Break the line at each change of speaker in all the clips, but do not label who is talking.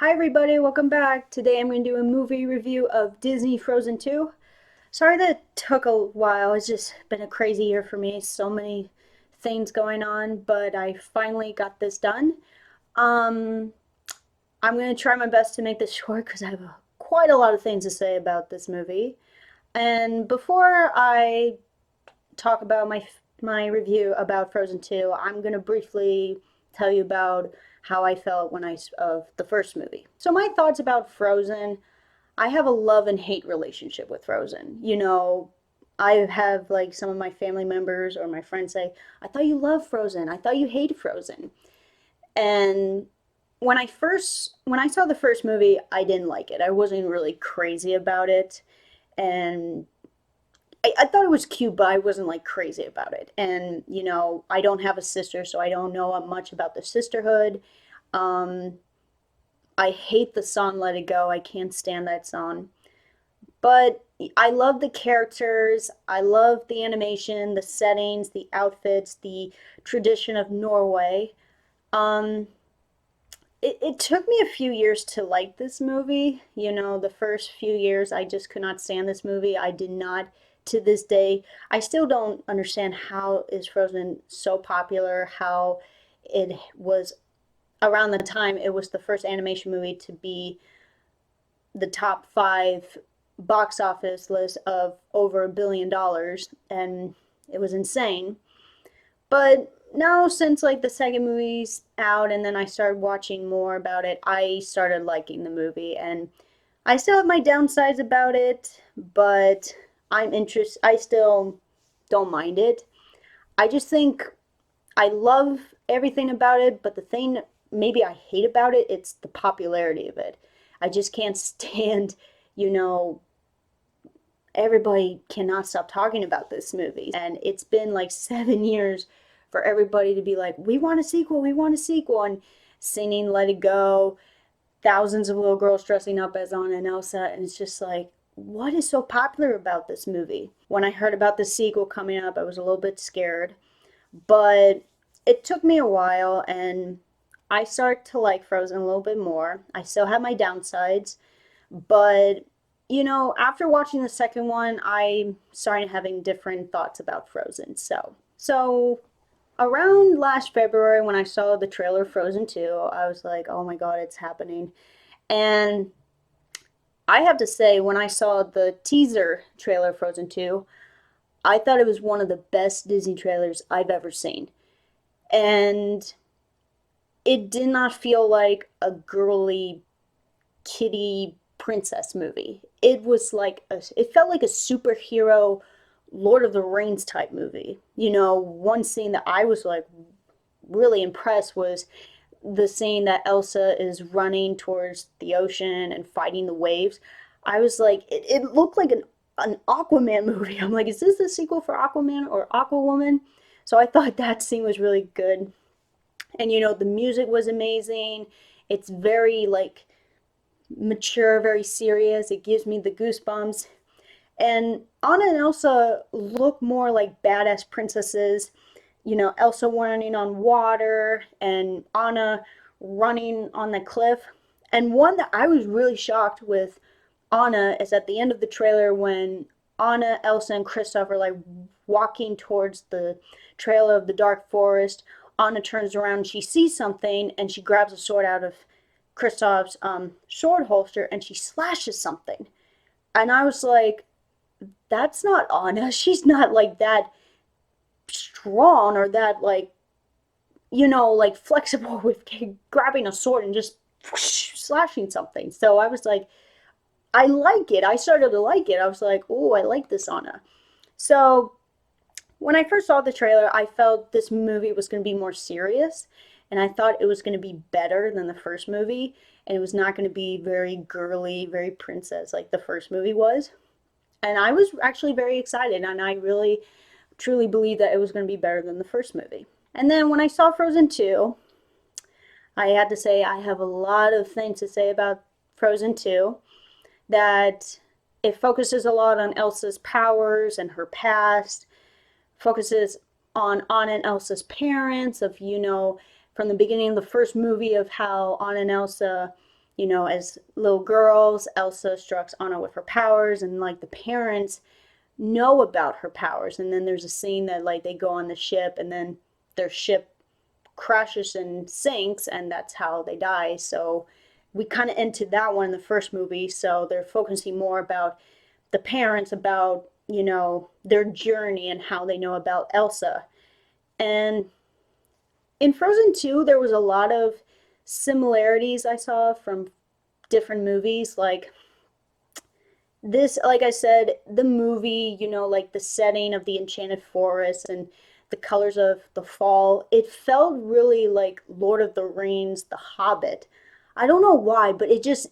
Hi everybody, welcome back. Today I'm going to do a movie review of Disney Frozen 2. Sorry that it took a while, it's just been a crazy year for me. So many things going on, but I finally got this done. Um, I'm going to try my best to make this short because I have quite a lot of things to say about this movie. And before I talk about my review about Frozen 2, I'm going to briefly tell you about how I felt when I of the first movie. So my thoughts about Frozen, I have a love and hate relationship with Frozen. I have like some of my family members or my friends say, "I thought you loved Frozen. I thought you hated Frozen." And when I saw the first movie, I didn't like it. I wasn't really crazy about it. And I thought it was cute, but I wasn't like crazy about it. And, I don't have a sister, so I don't know much about the sisterhood. Um, I hate the song Let It Go. I can't stand that song. But I love the characters. I love the animation, the settings, the outfits, the tradition of Norway. Um, it took me a few years to like this movie. The first few years, I just could not stand this movie. I did not, to this day, I still don't understand how is Frozen so popular, how it was around the time it was the first animation movie to be the top five box office list of over $1 billion, and it was insane. But now, since like the second movie's out, and then I started watching more about it, I started liking the movie, and I still have my downsides about it, but I still don't mind it. I just think I love everything about it, but the thing maybe I hate about it, it's the popularity of it. I just can't stand, you know, everybody cannot stop talking about this movie. And it's been like 7 years for everybody to be like, we want a sequel, we want a sequel, and singing Let It Go, thousands of little girls dressing up as Anna and Elsa, and it's just like, what is so popular about this movie? When I heard about the sequel coming up, I was a little bit scared, but it took me a while, and I started to like Frozen a little bit more. I still have my downsides, but after watching the second one, I started having different thoughts about Frozen. So around last February when I saw the trailer Frozen 2, I was like, "Oh my God, it's happening." And I have to say, when I saw the teaser trailer Frozen 2, I thought it was one of the best Disney trailers I've ever seen. And it did not feel like a girly kitty princess movie. It felt like a superhero Lord of the Rings type movie. One scene that I was like really impressed was the scene that Elsa is running towards the ocean and fighting the waves. I was like, it looked like an Aquaman movie. I'm like, is this the sequel for Aquaman or Aquawoman? So I thought that scene was really good. And the music was amazing. It's very like mature, very serious. It gives me the goosebumps. And Anna and Elsa look more like badass princesses. Elsa running on water and Anna running on the cliff. And one that I was really shocked with Anna is at the end of the trailer when Anna, Elsa, and Kristoff are like walking towards the trail of the dark forest. Anna turns around, she sees something, and she grabs a sword out of Kristoff's sword holster and she slashes something. And I was like, that's not Anna. She's not like that strong or that like flexible with grabbing a sword and just whoosh, slashing something. So I was like, I like it. I started to like it. I was like, oh, I like this Anna. So when I first saw the trailer, I felt this movie was going to be more serious, and I thought it was going to be better than the first movie, and it was not going to be very girly, very princess like the first movie was. And I was actually very excited, and I really truly believed that it was going to be better than the first movie. And then when I saw Frozen 2, I had to say I have a lot of things to say about Frozen 2, that it focuses a lot on Elsa's powers and her past, focuses on Anna and Elsa's parents, of from the beginning of the first movie of how Anna and Elsa, as little girls, Elsa instructs Anna with her powers, and like the parents know about her powers. And then there's a scene that like they go on the ship, and then their ship crashes and sinks, and that's how they die. So we kind of ended that one in the first movie. So they're focusing more about the parents, about, their journey and how they know about Elsa. And in Frozen 2, there was a lot of similarities I saw from different movies. Like this, like I said, the movie, like the setting of the Enchanted Forest and the colors of the fall, it felt really like Lord of the Rings, The Hobbit. I don't know why, but it just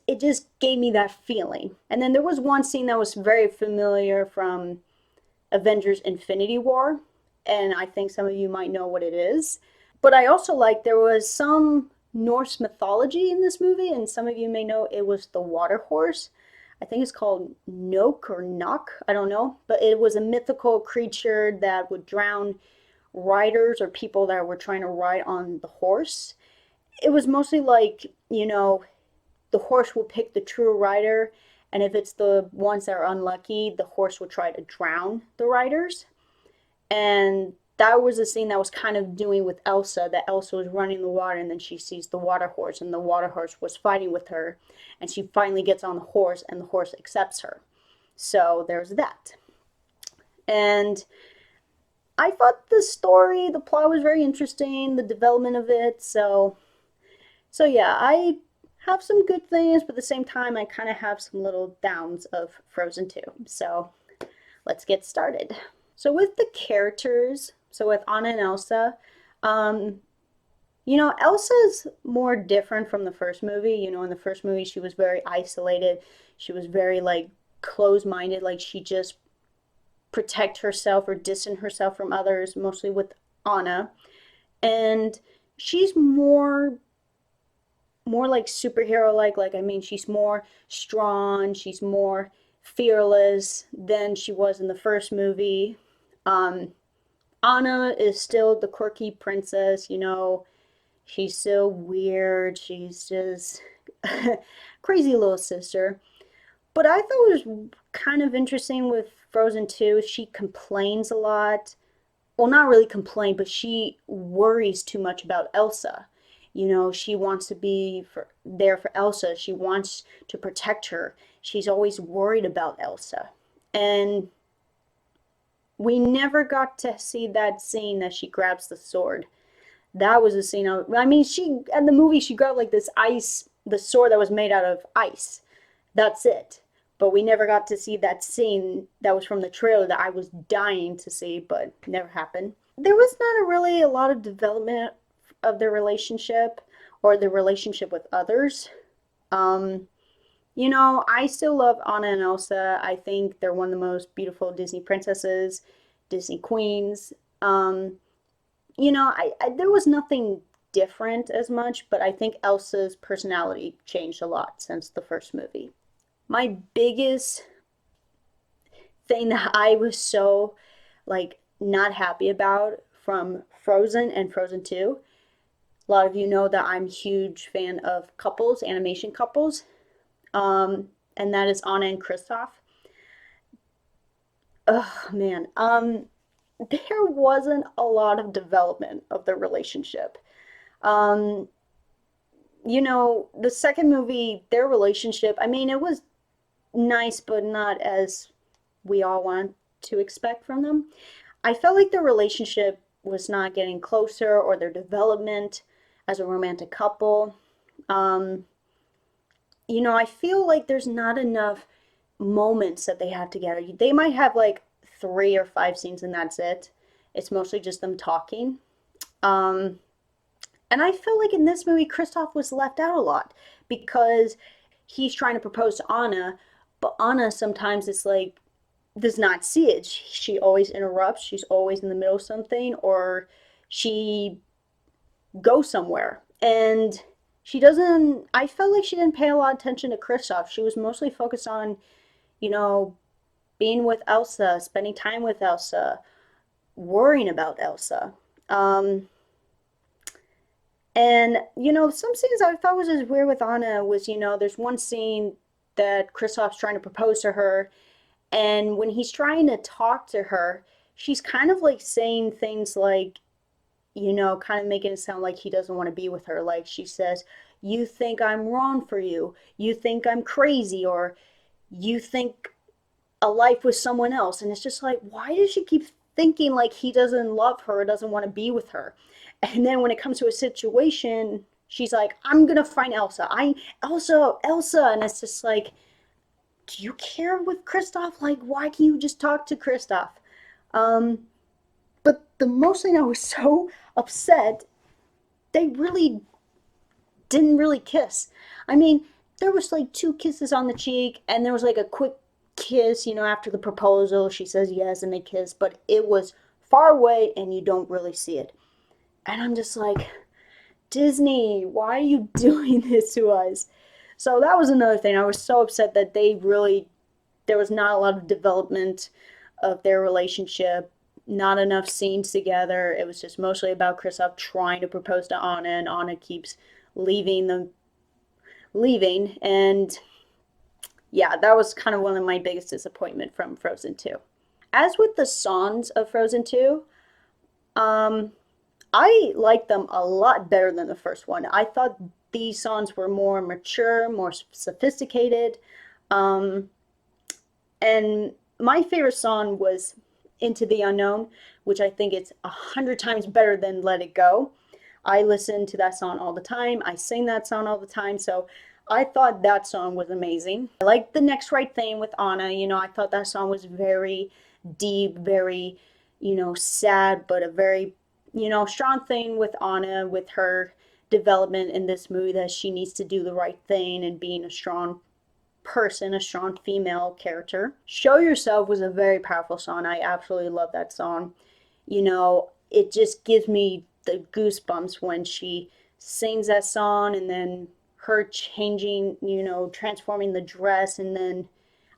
gave me that feeling. And then there was one scene that was very familiar from Avengers Infinity War, and I think some of you might know what it is. But I also like there was some Norse mythology in this movie, and some of you may know it was the water horse. I think it's called Nook or Nock, I don't know, but it was a mythical creature that would drown riders or people that were trying to ride on the horse. It was mostly like, the horse will pick the true rider, and if it's the ones that are unlucky, the horse will try to drown the riders. And that was a scene that was kind of doing with Elsa, that Elsa was running the water, and then she sees the water horse, and the water horse was fighting with her, and she finally gets on the horse, and the horse accepts her. So there's that. And I thought the story, the plot was very interesting, the development of it. So yeah, I have some good things, but at the same time, I kind of have some little downs of Frozen 2. So let's get started. So with the characters, so with Anna and Elsa, um, Elsa's more different from the first movie. In the first movie, she was very isolated. She was very like closed-minded, like she just protect herself or distance herself from others, mostly with Anna. And she's more like superhero like I mean she's more strong, she's more fearless than she was in the first movie. um Anna is still the quirky princess, she's so weird, she's just crazy little sister. But I thought it was kind of interesting with Frozen 2, she complains a lot. Well, not really complain, but she worries too much about Elsa. She wants to be there for Elsa. She wants to protect her. She's always worried about Elsa. And we never got to see that scene that she grabs the sword. That was a scene, I mean, she, in the movie, she grabbed like this ice, the sword that was made out of ice. That's it. But we never got to see that scene that was from the trailer that I was dying to see, but never happened. There was not really a lot of development of their relationship or the relationship with others. Um, I still love Anna and Elsa. I think they're one of the most beautiful Disney princesses, Disney queens. There was nothing different as much, but I think Elsa's personality changed a lot since the first movie. My biggest thing that I was so like not happy about from Frozen and Frozen 2. A lot of you know that I'm a huge fan of couples, animation couples, and that is Anna and Kristoff. Oh man, there wasn't a lot of development of their relationship. Um, the second movie, their relationship, I mean, it was nice, but not as we all want to expect from them. I felt like their relationship was not getting closer, or their development as a romantic couple. Um, I feel like there's not enough moments that they have together. They might have like 3 or 5 scenes and that's it. It's mostly just them talking. Um, and I feel like in this movie, Kristoff was left out a lot because he's trying to propose to Anna, but Anna sometimes is like does not see it. She always interrupts. She's always in the middle of something, or she goes somewhere. And she doesn't, I felt like she didn't pay a lot of attention to Kristoff. She was mostly focused on, you know, being with Elsa, spending time with Elsa, worrying about Elsa. Um, And, some scenes I thought was as weird with Anna was, there's one scene that Kristoff's trying to propose to her, and when he's trying to talk to her, she's kind of like saying things like, kind of making it sound like he doesn't want to be with her. Like she says, "You think I'm wrong for you. You think I'm crazy, or you think a life with someone else." And it's just like, why does she keep thinking like he doesn't love her or doesn't want to be with her? And then when it comes to a situation, she's like, "I'm gonna find Elsa. Elsa." And it's just like, do you care with Kristoff? Like, why can't you just talk to Kristoff? Um, but the most thing I was so upset, they really didn't really kiss. I mean, there was like two kisses on the cheek, and there was like a quick kiss, after the proposal. She says yes, and they kiss, but it was far away, and you don't really see it. And I'm just like, Disney, why are you doing this to us? So that was another thing. I was so upset that there was not a lot of development of their relationship, not enough scenes together. It was just mostly about Kristoff trying to propose to Anna, and Anna keeps leaving. And yeah, that was kind of one of my biggest disappointment from Frozen 2. As with the songs of Frozen 2, um, I like them a lot better than the first one. I thought these songs were more mature, more sophisticated. Um, and my favorite song was Into the Unknown, which I think it's 100 times better than Let It Go. I listen to that song all the time. I sing that song all the time. So I thought that song was amazing. I like The Next Right Thing with Anna. I thought that song was very deep, very, sad, but a very, strong thing with Anna, with her development in this movie, that she needs to do the right thing and being a strong person, a strong female character. Show Yourself was a very powerful song. I absolutely love that song. It just gives me the goosebumps when she sings that song, and then her changing, transforming the dress. And then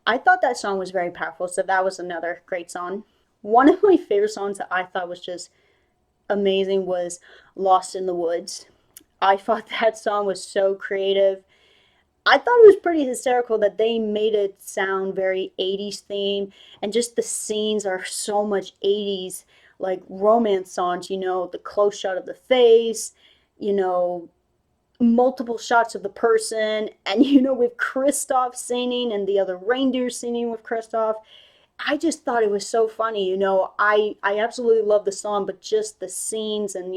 I thought that song was very powerful. So that was another great song. One of my favorite songs that I thought was just amazing was Lost in the Woods. I thought that song was so creative. I thought it was pretty hysterical that they made it sound very 80s theme, and just the scenes are so much 80s, like romance songs, the close shot of the face, you know, multiple shots of the person, and with Kristoff singing and the other reindeer singing with Kristoff. I just thought it was so funny. I absolutely love the song, but just the scenes, and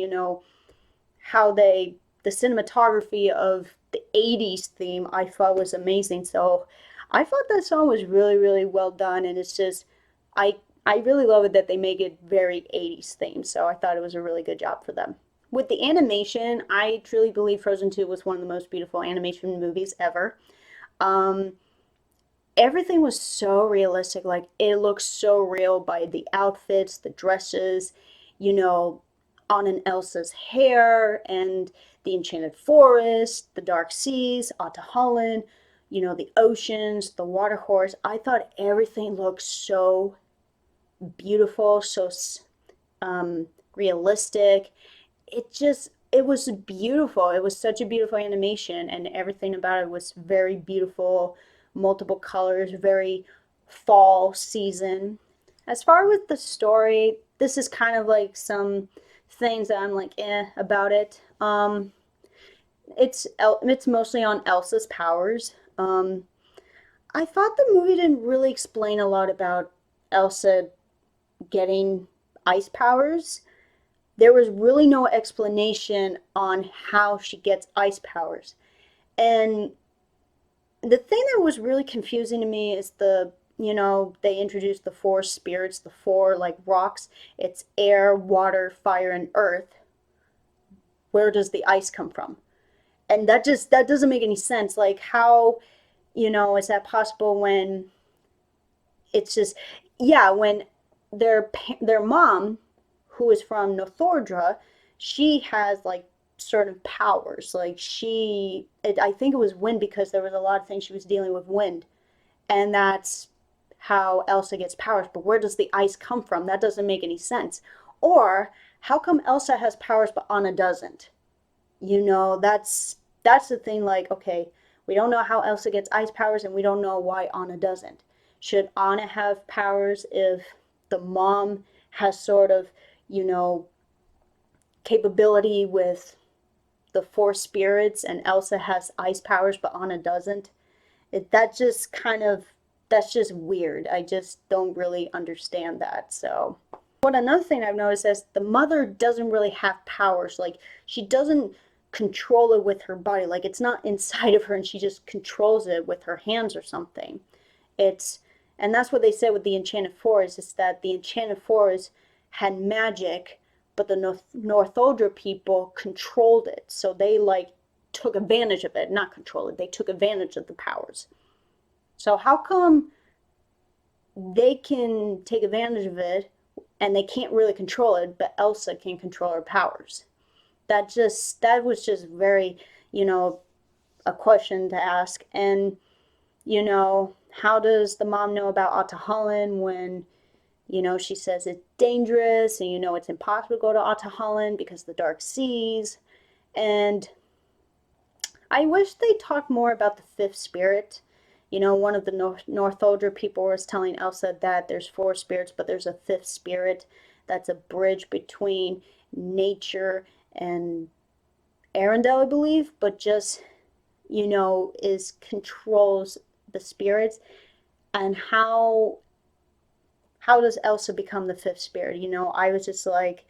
how the cinematography of the 80s theme I thought was amazing. So I thought that song was really, really well done, and it's just I I really love it that they make it very 80s themed. So I thought it was a really good job for them. With the animation, I truly believe Frozen 2 was one of the most beautiful animation movies ever. Um, Everything was so realistic. Like, it looks so real by the outfits, the dresses, you know, on an Elsa's hair, and the Enchanted Forest, the Dark Seas, Holland, the oceans, the water horse. I thought everything looked so beautiful, so um, realistic. It was beautiful. It was such a beautiful animation, and everything about it was very beautiful, multiple colors, very fall season. As far with the story, this is kind of like some things that I'm like about it. It's mostly on Elsa's powers. I thought the movie didn't really explain a lot about Elsa getting ice powers. There was really no explanation on how she gets ice powers. And the thing that was really confusing to me is they introduced the four spirits, the four like rocks. It's air, water, fire, and earth. Where does the ice come from? And that doesn't make any sense. Like, how, is that possible when it's just, yeah, when their mom, who is from Northordra, she has like certain powers. Like, I think it was wind, because there was a lot of things she was dealing with wind, and that's how Elsa gets powers. But where does the ice come from? That doesn't make any sense. Or how come Elsa has powers but Anna doesn't? That's the thing, like, okay, we don't know how Elsa gets ice powers and we don't know why Anna doesn't. Should Anna have powers if the mom has sort of, you know, capability with the four spirits and Elsa has ice powers but Anna doesn't? That just kind of, that's just weird. I just don't really understand that. So, what another thing I've noticed is the mother doesn't really have powers. Like, she doesn't control it with her body. Like, it's not inside of her and she just controls it with her hands or something. It's, and that's what they said with the Enchanted Forest, is that the Enchanted Forest had magic, but the Northoldra people controlled it. So they, like, took advantage of it, not control it. They took advantage of the powers. So how come they can take advantage of it and they can't really control it, but Elsa can control her powers? That was just very, you know, a question to ask. And, how does the mom know about Ahtohallan when, she says it's dangerous and it's impossible to go to Ahtohallan because of the dark seas. And I wish they talked more about the fifth spirit. One of the Northoldra people was telling Elsa that there's four spirits, but there's a fifth spirit that's a bridge between nature and Arendelle, I believe, but just, is controls the spirits. And how does Elsa become the fifth spirit? I was just like,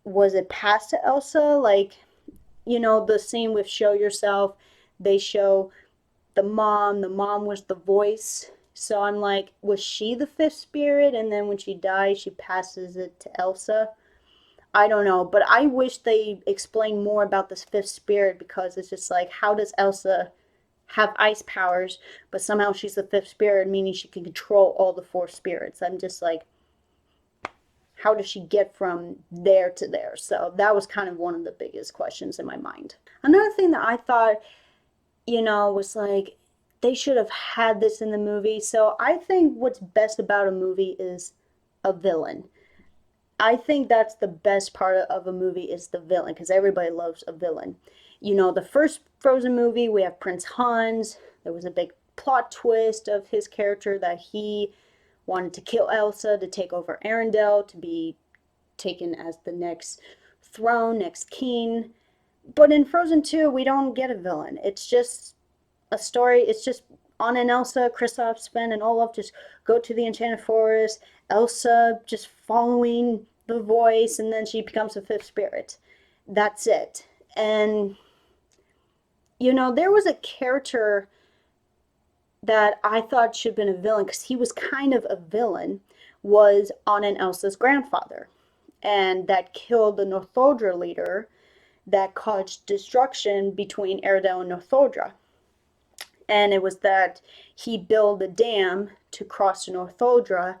was it passed to Elsa? Like, the scene with Show Yourself, they show the mom was the voice. So I'm like, was she the fifth spirit? And then when she dies, she passes it to Elsa. I don't know, but I wish they explained more about this fifth spirit, because it's just like, how does Elsa have ice powers, but somehow she's the fifth spirit, meaning she can control all the four spirits? I'm just like, how does she get from there to there? So that was kind of one of the biggest questions in my mind. Another thing that I thought, was like, they should have had this in the movie. So I think what's best about a movie is a villain. I think that's the best part of a movie, is the villain, because everybody loves a villain. The first Frozen movie, we have Prince Hans. There was a big plot twist of his character that he wanted to kill Elsa to take over Arendelle, to be taken as the next throne, next king. But in Frozen 2, we don't get a villain. It's just a story. It's just Anna and Elsa, Kristoff, Sven, and Olaf just go to the Enchanted Forest. Elsa just following the voice, and then she becomes a fifth spirit. That's it. And, there was a character that I thought should have been a villain, because he was kind of a villain, was Anna and Elsa's grandfather. And that killed the Northoldra leader, that caused destruction between Arendelle and Northoldra. And it was that he built a dam to cross to Northoldra,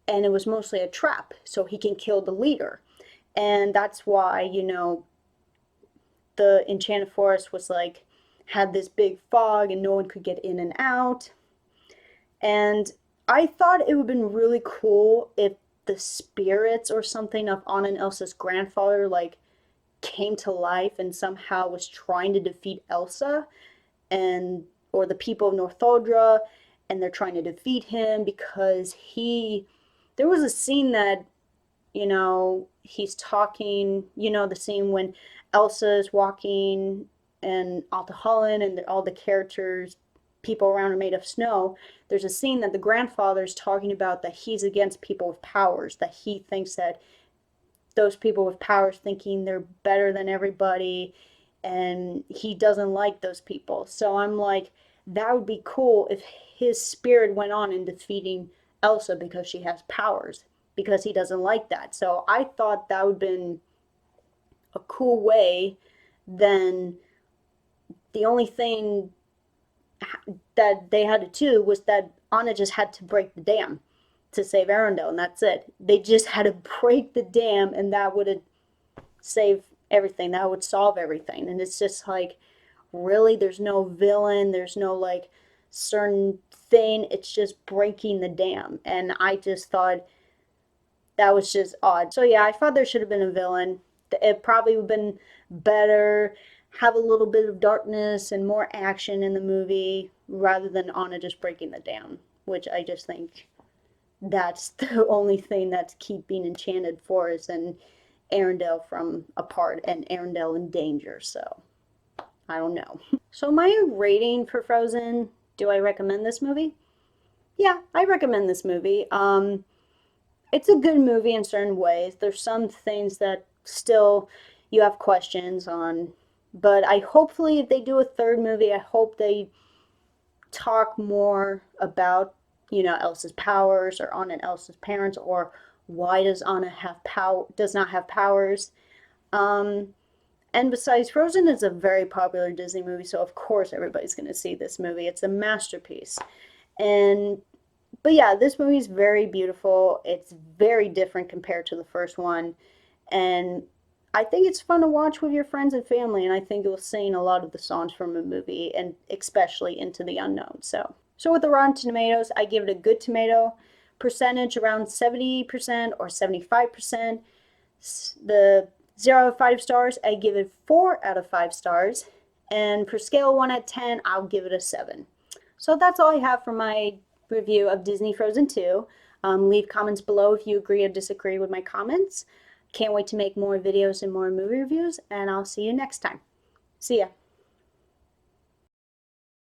and it was mostly a trap, so he can kill the leader. And that's why, the Enchanted Forest was like, had this big fog and no one could get in and out. And I thought it would have been really cool if the spirits or something of Anna and Elsa's grandfather, like, came to life and somehow was trying to defeat Elsa, and or the people of Northoldra, and they're trying to defeat him because there was a scene that, he's talking, the scene when Elsa is walking and Ahtohallan and all the characters, people around are made of snow. There's a scene that the grandfather's talking about, that he's against people with powers, that he thinks that those people with powers thinking they're better than everybody, and he doesn't like those people. So I'm like, that would be cool if his spirit went on in defeating Elsa because she has powers, because he doesn't like that. So I thought that would have been a cool way. Then the only thing that they had to do was that Anna just had to break the dam to save Arendelle, and that's it. They just had to break the dam, and that would have saved everything. That would solve everything. And it's just like, really, there's no villain, there's no, like, certain thing. It's just breaking the dam. And I just thought that was just odd. So yeah, I thought there should have been a villain. It probably would have been better have a little bit of darkness and more action in the movie rather than Anna just breaking it down, which I just think that's the only thing that's keeping Enchanted Forest and Arendelle from apart and Arendelle in danger. So I don't know. So my rating for Frozen, do I recommend this movie? Yeah, I recommend this movie. It's a good movie in certain ways. There's some things that still you have questions on, but I hopefully if they do a third movie, I hope they talk more about, you know, Elsa's powers or Anna and Elsa's parents, or why does Anna have does not have powers. Um, and besides, Frozen is a very popular Disney movie, so of course everybody's going to see this movie. It's a masterpiece. And but yeah, this movie is very beautiful. It's very different compared to the first one. And I think it's fun to watch with your friends and family, and I think you'll sing a lot of the songs from the movie, and especially Into the Unknown. So with the Rotten Tomatoes, I give it a good tomato percentage around 70% or 75%. The 0 out of 5 stars, I give it 4 out of 5 stars. And for scale 1 out of 10, I'll give it a 7. So that's all I have for my review of Disney Frozen 2. Leave comments below if you agree or disagree with my comments. Can't wait to make more videos and more movie reviews, and I'll see you next time. See ya.